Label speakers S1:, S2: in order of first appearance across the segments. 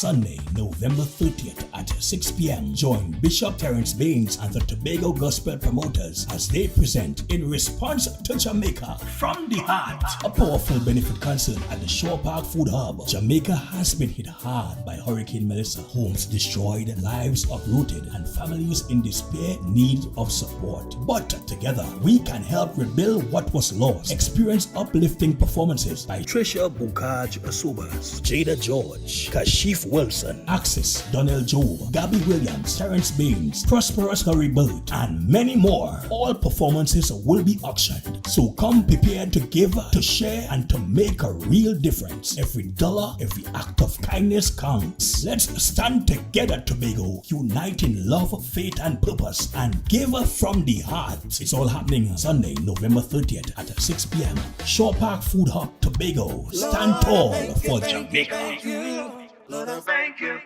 S1: Sunday, November 30th at 6 p.m. Join Bishop Terance Baynes and the Tobago Gospel Promoters as they present In Response to Jamaica from the Heart, a powerful benefit concert at the Shore Park Food Hub. Jamaica has been hit hard by Hurricane Melissa. Homes destroyed, lives uprooted, and families in despair need of support. But together, we can help rebuild what was lost. Experience uplifting performances by Trisha Bukaj Asubas, Jada George, Kashif Wilson, Axis, Donnell Joe, Gabby Williams, Terance Baynes, Prosperous Rebuild, and many more. All performances will be auctioned. So come prepared to give, to share, and to make a real difference. Every dollar, every act of kindness counts. Let's stand together, Tobago, unite in love, faith, and purpose, and give from the heart. It's all happening Sunday, November 30th at 6 p.m. Shore Park Food Hub, Tobago. Stand tall for Jamaica.
S2: Lord, I thank you.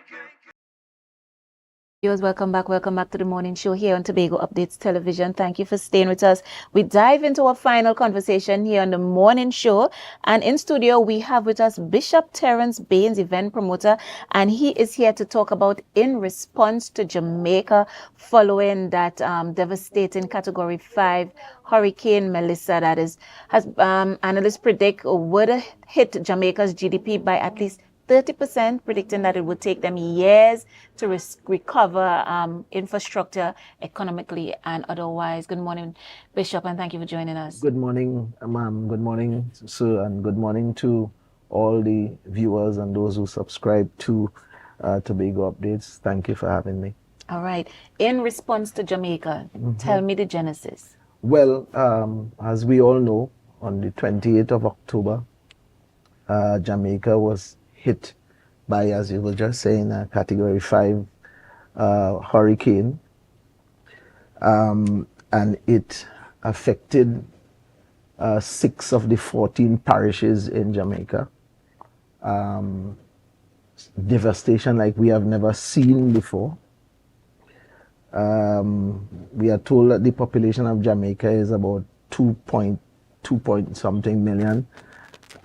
S3: Viewers, welcome back to the morning show here on Tobago Updates Television. Thank you for staying with us. We dive into our final conversation here on the morning show, and in studio we have with us Bishop Terance Baynes, event promoter, and he is here to talk about in response to Jamaica following that devastating Category 5 Hurricane Melissa that has analysts predict would hit Jamaica's GDP by at least 30%, predicting that it would take them years to recover infrastructure economically and otherwise. Good morning, Bishop, and thank you for joining us.
S4: Good morning, ma'am. Good morning, sir, and good morning to all the viewers and those who subscribe to Tobago Updates. Thank you for having me.
S3: All right. In response to Jamaica, tell me the genesis.
S4: Well, as we all know, on the 28th of October, Jamaica was hit by, as you were just saying, a Category 5 hurricane, and it affected 6 of the 14 parishes in Jamaica. Devastation like we have never seen before. We are told that the population of Jamaica is about 2 point something million.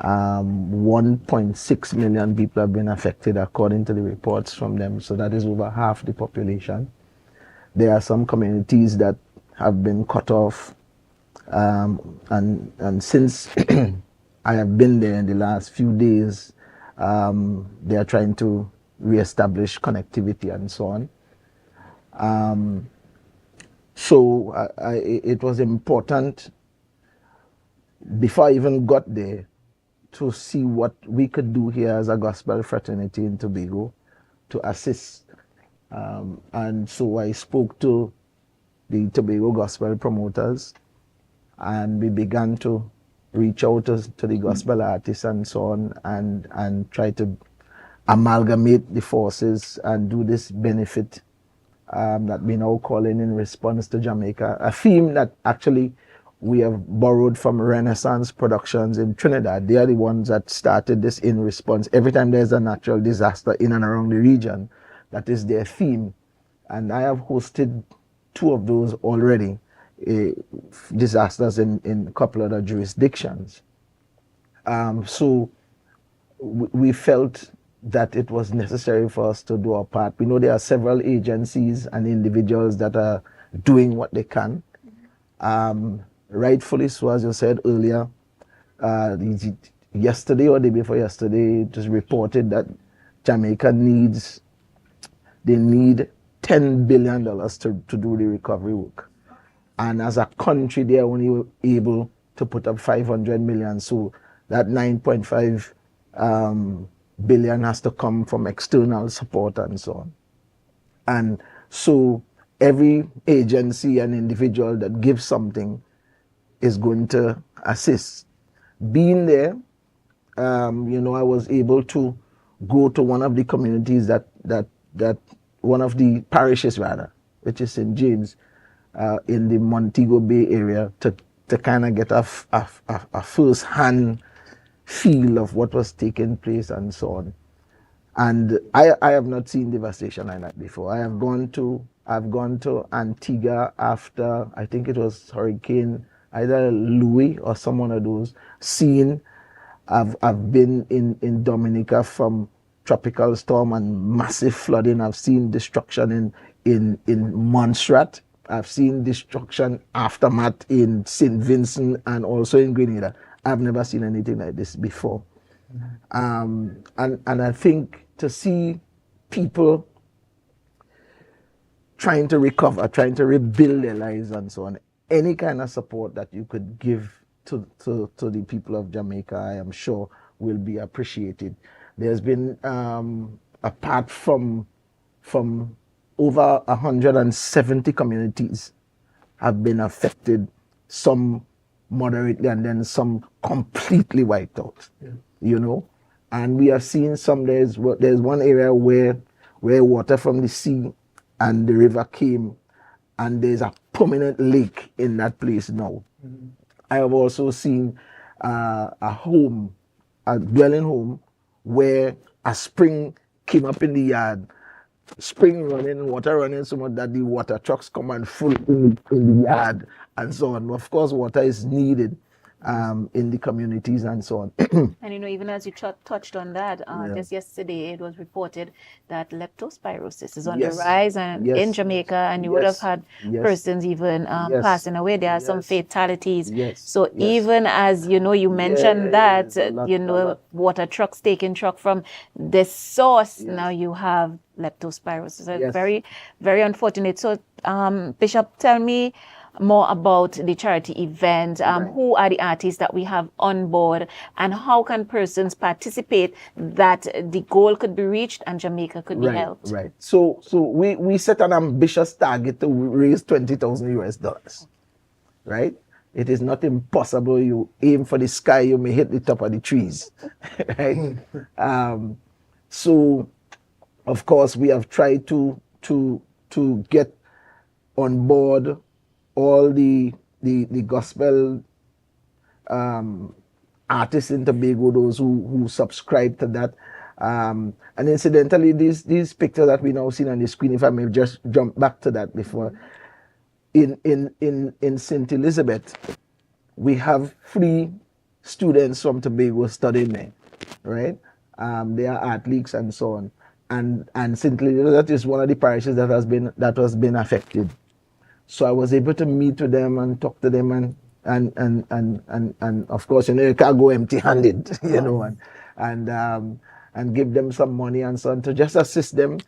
S4: 1.6 million people have been affected according to the reports from them, so that is over half the population. There are some communities that have been cut off, and since I have been there in the last few days, they are trying to re-establish connectivity and so on. So it was important, before I even got there, to see what we could do here as a gospel fraternity in Tobago to assist. And so I spoke to the Tobago Gospel Promoters, and we began to reach out to the gospel artists and so on, and try to amalgamate the forces and do this benefit that we now calling In Response to Jamaica, a theme that actually we have borrowed from Renaissance Productions in Trinidad. They are the ones that started this In Response. Every time there's a natural disaster in and around the region, that is their theme. And I have hosted 2 of those already, disasters in a couple other jurisdictions. So we felt that it was necessary for us to do our part. We know there are several agencies and individuals that are doing what they can. Rightfully so, as you said earlier, yesterday or the day before yesterday, it was reported that Jamaica needs $10 billion to do the recovery work. And as a country, they are only able to put up 500 million. So that 9.5 billion has to come from external support and so on. And so every agency and individual that gives something is going to assist. Being there, I was able to go to one of the communities that one of the parishes rather, which is St. James, in the Montego Bay area, to kind of get a first-hand feel of what was taking place and so on. And I have not seen devastation like that before. I've gone to Antigua after, I think it was Hurricane, either Louis or some one of those. I've been in Dominica from tropical storm and massive flooding. I've seen destruction in Montserrat. I've seen destruction aftermath in St. Vincent and also in Grenada. I've never seen anything like this before. And I think to see people trying to recover, trying to rebuild their lives and so on, any kind of support that you could give to the people of Jamaica, I am sure will be appreciated. There's been, apart from over 170 communities have been affected, some moderately and then some completely wiped out, you know. And we have seen there's one area where water from the sea and the river came, and there's a permanent lake in that place now. I have also seen a dwelling home, where a spring came up in the yard, spring running, water running so much that the water trucks come and full in the yard and so on. Of course, water is needed in the communities and so on.
S3: And even as you touched on that, just yesterday it was reported that leptospirosis is on the rise and in Jamaica, and you would have had persons even passing away. There are some fatalities. So even as you mentioned that water trucks taking truck from this source, now you have leptospirosis. Very, very unfortunate. So Bishop, tell me more about the charity event. Who are the artists that we have on board, and how can persons participate that the goal could be reached and Jamaica could be helped?
S4: Right. So we set an ambitious target to raise $20,000. Right. It is not impossible. You aim for the sky, you may hit the top of the trees. Right. So of course we have tried to get on board all the gospel artists in Tobago, those who subscribe to that. And incidentally, these pictures that we now see on the screen, if I may just jump back to that before, in St. Elizabeth, we have 3 students from Tobago studying there, right? They are athletes and so on. And St. Elizabeth is one of the parishes that has been affected. So I was able to meet with them and talk to them and of course, you can't go empty-handed, and give them some money and so on to just assist them,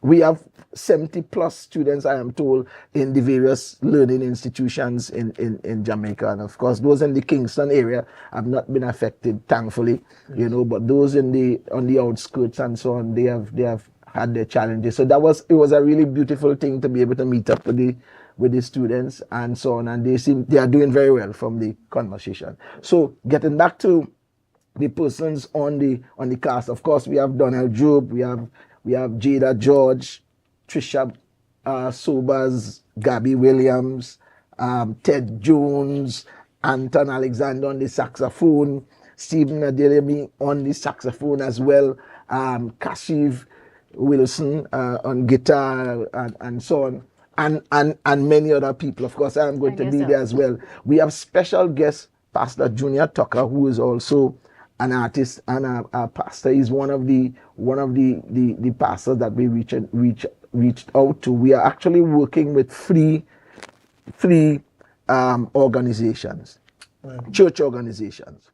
S4: We have 70 plus students, I am told, in the various learning institutions in Jamaica. And of course, those in the Kingston area have not been affected, thankfully, but those on the outskirts and so on, they have had their challenges. So it was a really beautiful thing to be able to meet up with the students and so on. And they are doing very well from the conversation. So getting back to the persons on the cast, of course, we have Donald Job, we have Jada George, Trisha Sobers, Gabby Williams, Ted Jones, Anton Alexander on the saxophone, Stephen Adelemi on the saxophone as well, Kashiv Wilson on guitar and so on, and many other people. Of course, I'm going to be there as well. We have special guest Pastor Junior Tucker, who is also an artist and a pastor. He's one of the pastors that we reached out to. We are actually working with three organizations, church organizations.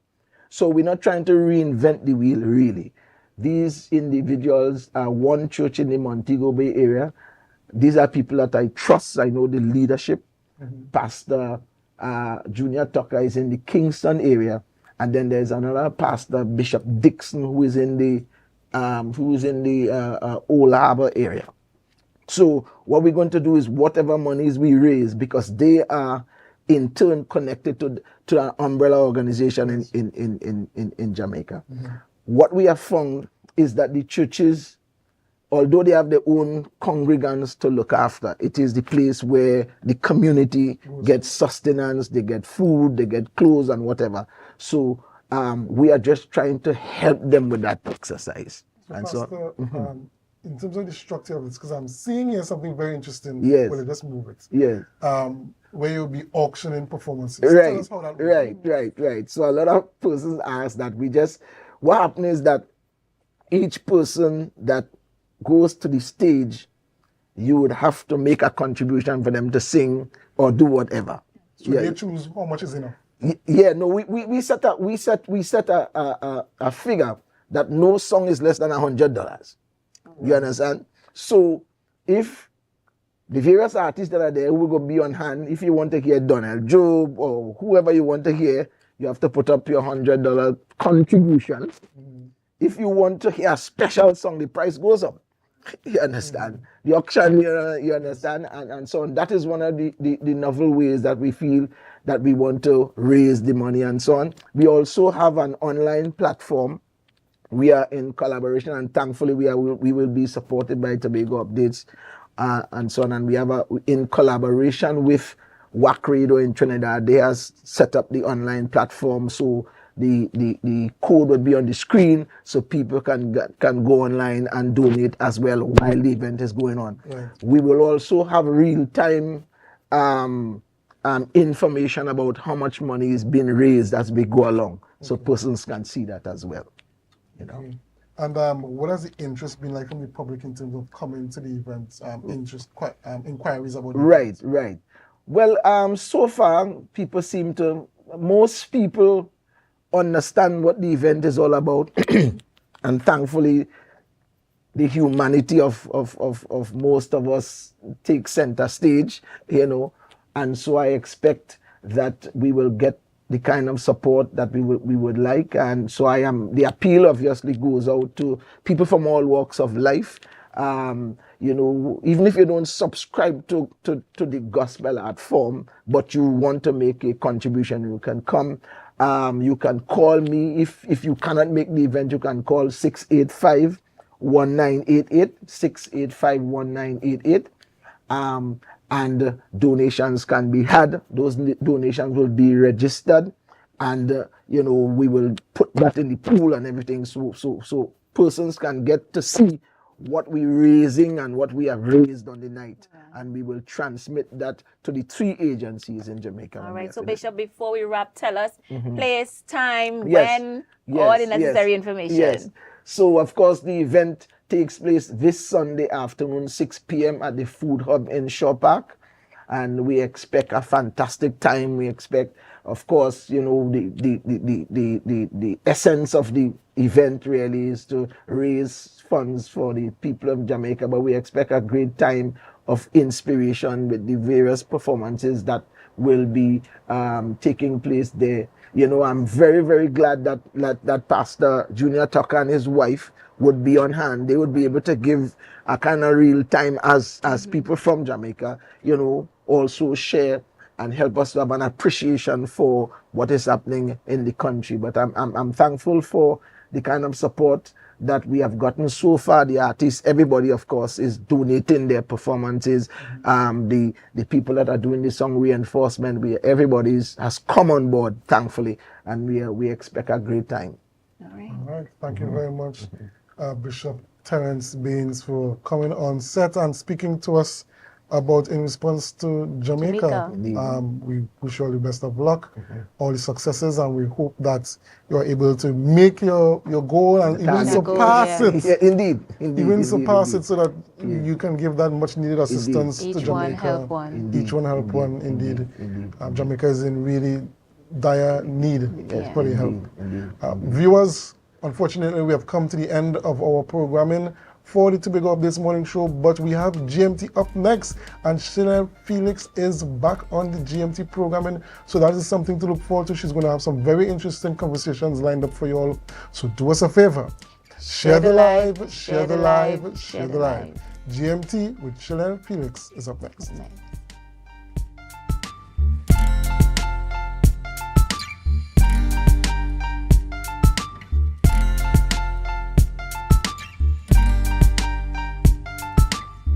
S4: So we're not trying to reinvent the wheel, really. These individuals are one church in the Montego Bay area. These are people that I trust. I know the leadership. Pastor Junior Tucker is in the Kingston area, and then there's another pastor, Bishop Dixon, who is in the Old Harbor area. So what we're going to do is whatever monies we raise, because they are in turn connected to an umbrella organization in Jamaica. What we have found is that the churches, although they have their own congregants to look after, it is the place where the community gets sustenance, they get food, they get clothes and whatever. So we are just trying to help them with that exercise.
S2: So
S4: and
S2: Pastor, in terms of the structure of this, because I'm seeing here something very interesting.
S4: Yes.
S2: Well, let's move it.
S4: Yes.
S2: Where you'll be auctioning performances.
S4: Right.
S2: Tell us how that works.
S4: Right. So a lot of persons ask that. What happens is that each person that goes to the stage, you would have to make a contribution for them to sing or do whatever.
S2: So they choose how much is enough.
S4: Yeah, no, we set a figure that no song is less than $100. You understand? So if the various artists that are there who will be on hand, if you want to hear Donald Job or whoever you want to hear, you have to put up your $100 contribution. If you want to hear a special song, the price goes up. You understand? The auction, you understand? And so on. That is one of the novel ways that we feel that we want to raise the money and so on. We also have an online platform. We are in collaboration, and thankfully we will be supported by Tobago Updates and so on. And we have in collaboration with WAC Radio in Trinidad, they have set up the online platform, so the code would be on the screen, so people can go online and donate as well while the event is going on.
S2: Right.
S4: We will also have real-time information about how much money is being raised as we go along, so persons can see that as well. You know.
S2: And what has the interest been like from the public in terms of coming to the event? Inquiries about the event?
S4: Right. Well, so far, most people understand what the event is all about. And thankfully, the humanity of most of us takes center stage, you know. And so I expect that we will get the kind of support that we would like. And so the appeal obviously goes out to people from all walks of life. You know, even if you don't subscribe to the gospel art form, but you want to make a contribution, you can come. You can call me. If you cannot make the event, you can call 685-1988, 685-1988. And donations can be had. Those donations will be registered, and you know, we will put that in the pool and everything, so persons can get to see what we're raising and what we have raised on the night, and we will transmit that to the 3 agencies in Jamaica.
S3: All right, so Bishop, before we wrap, tell us place, time,
S4: Yes.
S3: when,
S4: Yes,
S3: all the necessary
S4: yes,
S3: information.
S4: Yes. So, of course, the event takes place this Sunday afternoon, 6 p.m. at the Food Hub in Shaw Park. And we expect a fantastic time. We expect, of course, you know, the essence of the event really is to raise funds for the people of Jamaica. But we expect a great time of inspiration with the various performances that will be taking place there. You know, I'm very, very glad that Pastor Junior Tucker and his wife would be on hand. They would be able to give a kind of real time as people from Jamaica, you know, also share and help us to have an appreciation for what is happening in the country. But I'm thankful for the kind of support that we have gotten so far. The artists, everybody, of course, is donating their performances. The people that are doing the song reinforcement, everybody has come on board, thankfully, and we expect a great time.
S3: All right.
S2: All right. Thank you very much, Bishop Terance Baynes, for coming on set and speaking to us about In Response to Jamaica. We wish you all the best of luck, all the successes, and we hope that you're able to make your goal and even surpass it.
S4: Yeah, indeed.
S2: Even surpass it, so that you can give that much needed assistance to
S3: Each
S2: Jamaica.
S3: one help one.
S2: Each one help one, indeed. Jamaica is in really dire need for the help. Viewers, unfortunately, we have come to the end of our programming for the Tobago Updates Morning Show, but we have GMT up next, and Chanel Felix is back on the GMT programming, so that is something to look forward to. She's going to have some very interesting conversations lined up for you all, so do us a favor. Share the live, share the live, share the live. GMT with Chanel Felix is up next.